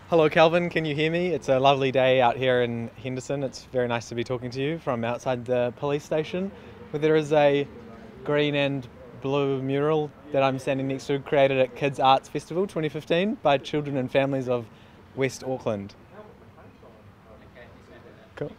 Hello Calvin, can you hear me? It's a lovely day out here in Henderson. It's very nice to be talking to you from outside the police station, where there is a green and blue mural that I'm standing next to, created at Kids Arts Festival 2015 by children and families of West Auckland. Cool.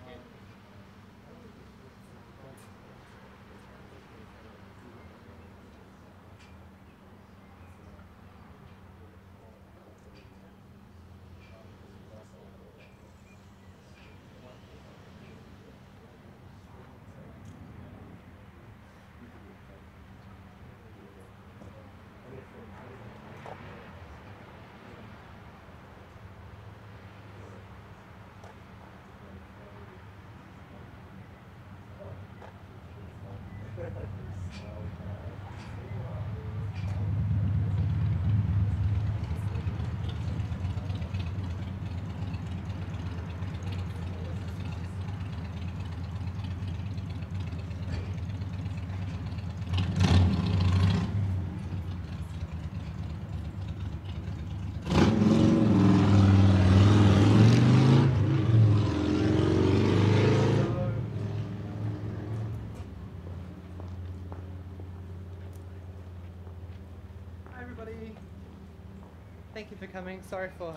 Thank you for coming. Sorry for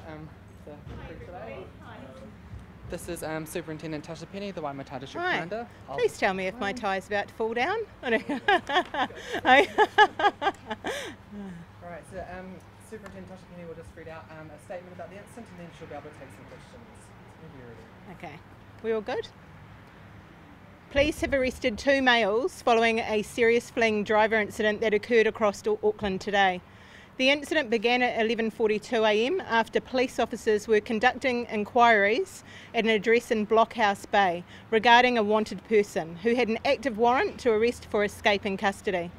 the thing today. This is Superintendent Tasha Penny, the Waimata District Commander. Please tell me if my tie's about to fall down. Right, so Superintendent Tasha Penny will just read out a statement about the incident, and then she'll be able to take some questions. Whenever you're ready. Okay, we all good? Police have arrested 2 males following a serious fleeing driver incident that occurred across Auckland today. The incident began at 11:42 a.m. after police officers were conducting inquiries at an address in Blockhouse Bay regarding a wanted person who had an active warrant to arrest for escaping custody.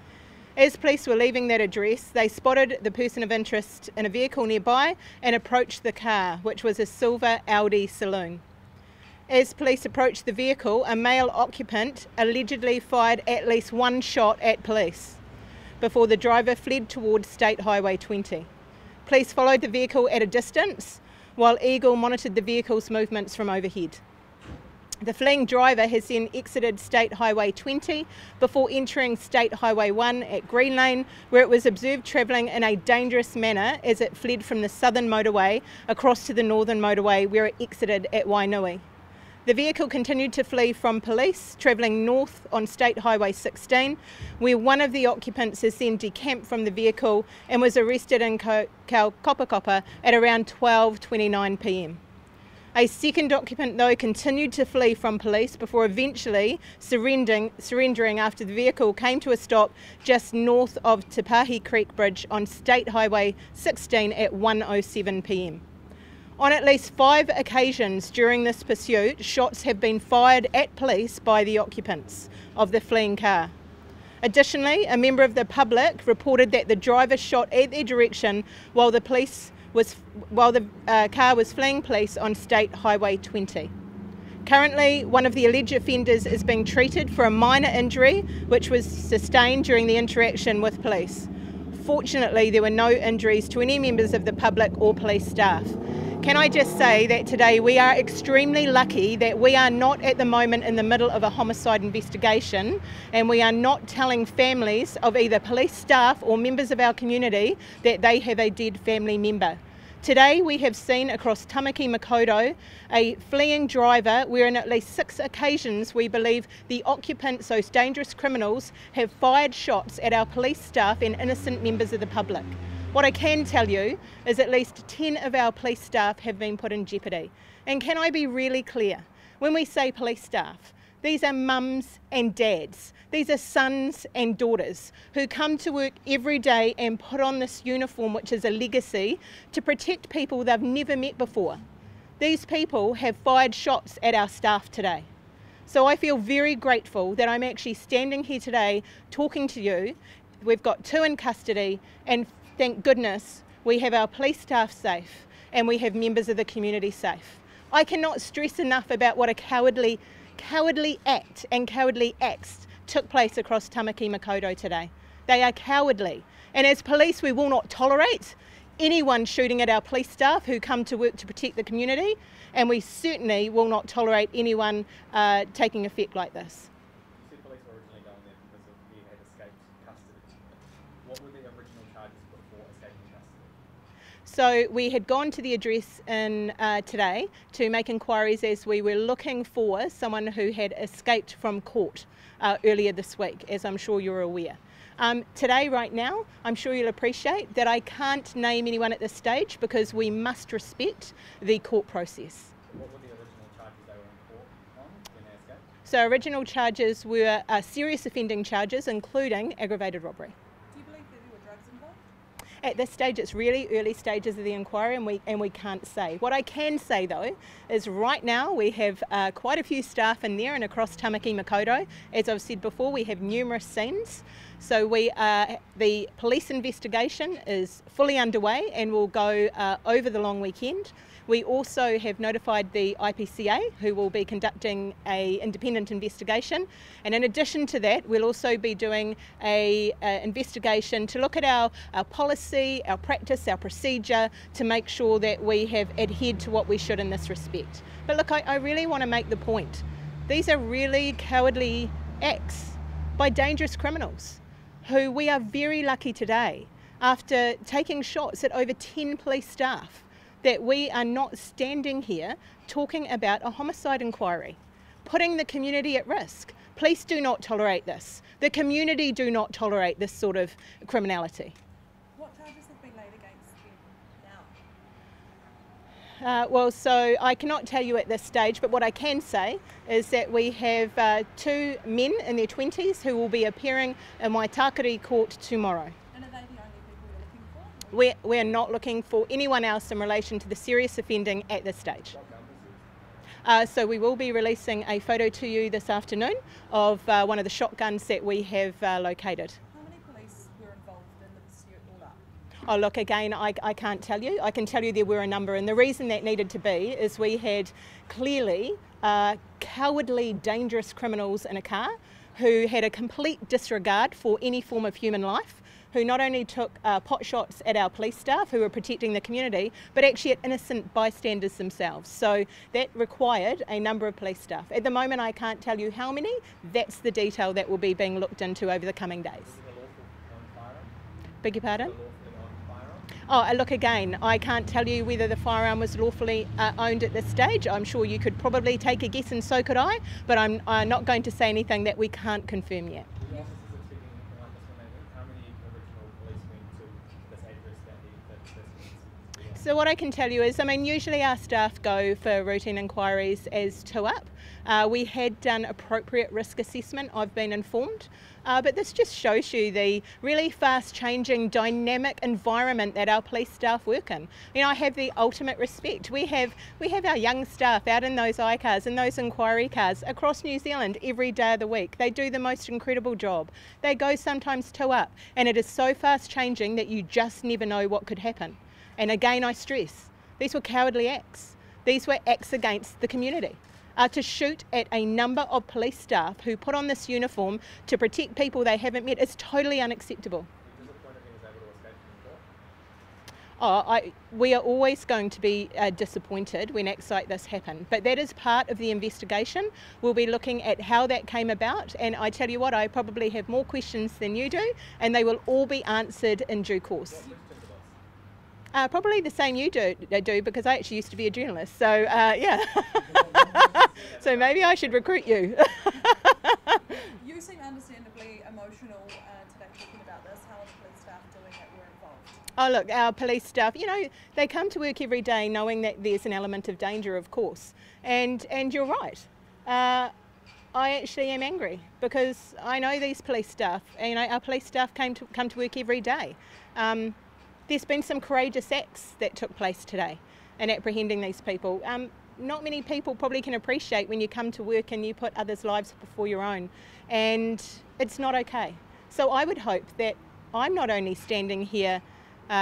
As police were leaving that address, they spotted the person of interest in a vehicle nearby and approached the car, which was a silver Audi saloon. As police approached the vehicle, a male occupant allegedly fired at least 1 shot at police before the driver fled towards State Highway 20. Police followed the vehicle at a distance, while Eagle monitored the vehicle's movements from overhead. The fleeing driver has then exited State Highway 20 before entering State Highway 1 at Green Lane, where it was observed travelling in a dangerous manner as it fled from the southern motorway across to the northern motorway, where it exited at Wainui. The vehicle continued to flee from police, travelling north on State Highway 16, where one of the occupants is then decamped from the vehicle and was arrested in Kaupakapa at around 12:29 p.m. A second occupant, though, continued to flee from police before eventually surrendering after the vehicle came to a stop just north of Te Pahi Creek Bridge on State Highway 16 at 1:07 p.m. On at least 5 occasions during this pursuit, shots have been fired at police by the occupants of the fleeing car. Additionally, a member of the public reported that the driver shot at their direction while the car was fleeing police on State Highway 20. Currently, one of the alleged offenders is being treated for a minor injury which was sustained during the interaction with police. Fortunately, there were no injuries to any members of the public or police staff. Can I just say that today we are extremely lucky that we are not at the moment in the middle of a homicide investigation, and we are not telling families of either police staff or members of our community that they have a dead family member. Today we have seen across Tamaki Makaurau a fleeing driver where on at least 6 occasions we believe the occupants, those dangerous criminals, have fired shots at our police staff and innocent members of the public. What I can tell you is at least 10 of our police staff have been put in jeopardy. And can I be really clear? When we say police staff, these are mums and dads. These are sons and daughters who come to work every day and put on this uniform, which is a legacy, to protect people they've never met before. These people have fired shots at our staff today. So I feel very grateful that I'm actually standing here today talking to you. We've got 2 in custody, and thank goodness we have our police staff safe and we have members of the community safe. I cannot stress enough about what a cowardly act and cowardly acts took place across Tamaki Makaurau today. They are cowardly, and as police we will not tolerate anyone shooting at our police staff who come to work to protect the community, and we certainly will not tolerate anyone taking effect like this. You said police were originally going there because he had escaped custody. What were the original charges for escaping custody? So we had gone to the address in today to make inquiries as we were looking for someone who had escaped from court earlier this week, as I'm sure you're aware. Today, right now, I'm sure you'll appreciate that I can't name anyone at this stage because we must respect the court process. What were the original charges they were in court on when they escaped? So original charges were serious offending charges, including aggravated robbery. Do you believe that there were drugs involved? At this stage, it's really early stages of the inquiry, and we can't say. What I can say, though, is right now we have quite a few staff in there and across Tamaki Makaurau. As I've said before, we have numerous scenes. So the police investigation is fully underway and will go over the long weekend. We also have notified the IPCA, who will be conducting an independent investigation. And in addition to that, we'll also be doing an investigation to look at our policy, our practice, our procedure, to make sure that we have adhered to what we should in this respect. But look, I really want to make the point. These are really cowardly acts by dangerous criminals, who we are very lucky today, after taking shots at over 10 police staff, that we are not standing here talking about a homicide inquiry, putting the community at risk. Police do not tolerate this. The community do not tolerate this sort of criminality. What charges have been laid against them now? Well, so I cannot tell you at this stage, but what I can say is that we have 2 men in their 20s who will be appearing in Waitakere Court tomorrow. And are they the only people you're looking for? We're not looking for anyone else in relation to the serious offending at this stage. So we will be releasing a photo to you this afternoon of one of the shotguns that we have located. How many police were involved in the pursuit all up? Oh look, again, I can't tell you. I can tell you there were a number, and the reason that needed to be is we had clearly cowardly, dangerous criminals in a car who had a complete disregard for any form of human life, who not only took pot shots at our police staff who were protecting the community, but actually at innocent bystanders themselves. So that required a number of police staff. At the moment, I can't tell you how many. That's the detail that will be being looked into over the coming days. Beg your pardon? Oh, look, again, I can't tell you whether the firearm was lawfully owned at this stage. I'm sure you could probably take a guess, and so could I, but I'm not going to say anything that we can't confirm yet. So what I can tell you is, usually our staff go for routine inquiries as two up. We had done appropriate risk assessment, I've been informed, but this just shows you the really fast changing dynamic environment that our police staff work in. I have the ultimate respect. We have our young staff out in those I-cars and those inquiry cars across New Zealand every day of the week. They do the most incredible job. They go sometimes two up, and it is so fast changing that you just never know what could happen. And again, I stress, these were cowardly acts. These were acts against the community. To shoot at a number of police staff who put on this uniform to protect people they haven't met is totally unacceptable. We are always going to be disappointed when acts like this happen, but that is part of the investigation. We'll be looking at how that came about, and I tell you what, I probably have more questions than you do, and they will all be answered in due course. Probably the same you do, because I actually used to be a journalist, so yeah. So maybe I should recruit you. You seem understandably emotional today talking about this. How are the police staff doing that were involved? Oh look, our police staff, they come to work every day knowing that there's an element of danger, of course, and you're right. I actually am angry because I know these police staff, and our police staff come to work every day. There's been some courageous acts that took place today in apprehending these people. Not many people probably can appreciate when you come to work and you put others' lives before your own, and it's not okay. So I would hope that I'm not only standing here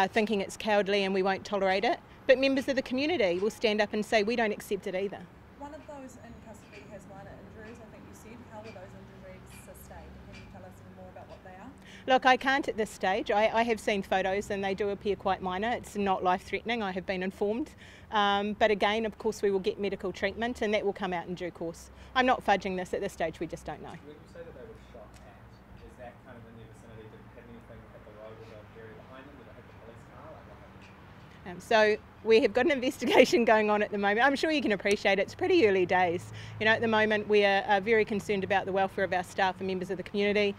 thinking it's cowardly and we won't tolerate it, but members of the community will stand up and say we don't accept it either. One of those in custody has minor injuries, I think you said. How were those injuries sustained? Can you tell us any more about what they are? Look, I can't at this stage. I have seen photos and they do appear quite minor. It's not life-threatening, I have been informed. But again, of course, we will get medical treatment and that will come out in due course. I'm not fudging this at this stage, we just don't know. When you say that they were shot at, is that kind of in their vicinity? Did it have anything hit the road or the area behind them? Did it hit the police car? Like what happened? So we have got an investigation going on at the moment. I'm sure you can appreciate it's pretty early days. At the moment we are very concerned about the welfare of our staff and members of the community.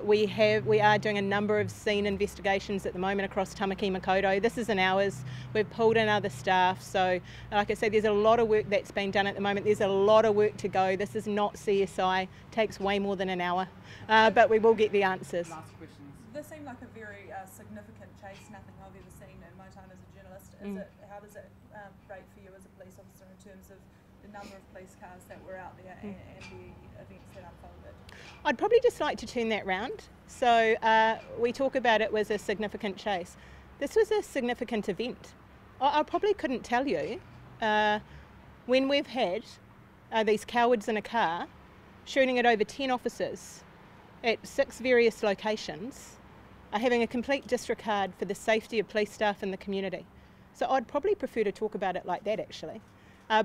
We are doing a number of scene investigations at the moment across Tamaki Makaurau. This is in hours. We've pulled in other staff. So like I say, there's a lot of work that's been done at the moment. There's a lot of work to go. This is not CSI. It takes way more than an hour. But we will get the answers. Last questions. This seemed like a very significant chase, nothing I've ever seen in my time as a journalist. How does it rate for you as a police officer in terms of the number of police cars that were out there and the events that unfolded? I'd probably just like to turn that round. So we talk about it was a significant chase. This was a significant event. I probably couldn't tell you when we've had these cowards in a car shooting at over 10 officers at 6 various locations, are having a complete disregard for the safety of police staff and the community. So I'd probably prefer to talk about it like that actually.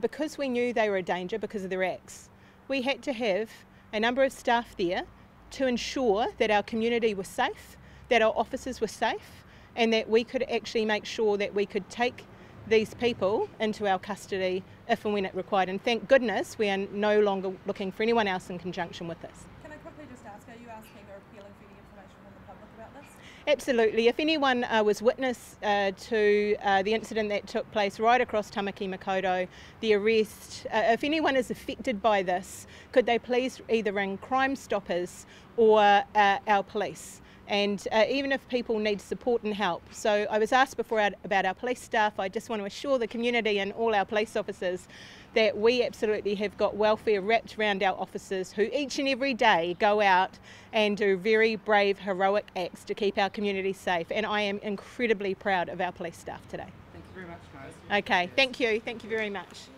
Because we knew they were a danger because of their acts, we had to have a number of staff there to ensure that our community was safe, that our officers were safe, and that we could actually make sure that we could take these people into our custody if and when it required. And thank goodness we are no longer looking for anyone else in conjunction with this. Can I quickly just ask, are you asking or appealing for any information from the public about this? Absolutely. If anyone was witness to the incident that took place right across Tamaki Makaurau, the arrest, if anyone is affected by this, could they please either ring Crime Stoppers or our police? And even if people need support and help. So I was asked before about our police staff. I just want to assure the community and all our police officers that we absolutely have got welfare wrapped around our officers who each and every day go out and do very brave, heroic acts to keep our community safe. And I am incredibly proud of our police staff today. Thank you very much, guys. Okay, thank you very much.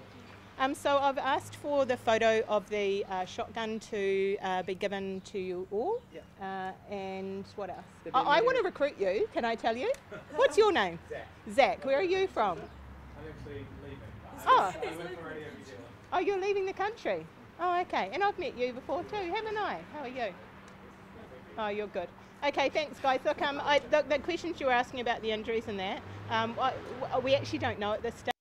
So I've asked for the photo of the shotgun to be given to you all. Yeah. And what else? I want to recruit you, can I tell you? What's your name? Zach. Zach, where are you from? I'm actually leaving. Oh. I work for Radio New Zealand. Oh, you're leaving the country? Oh, okay. And I've met you before too, haven't I? How are you? Oh, you're good. Okay, thanks guys. Look, the questions you were asking about the injuries and that, we actually don't know at this stage.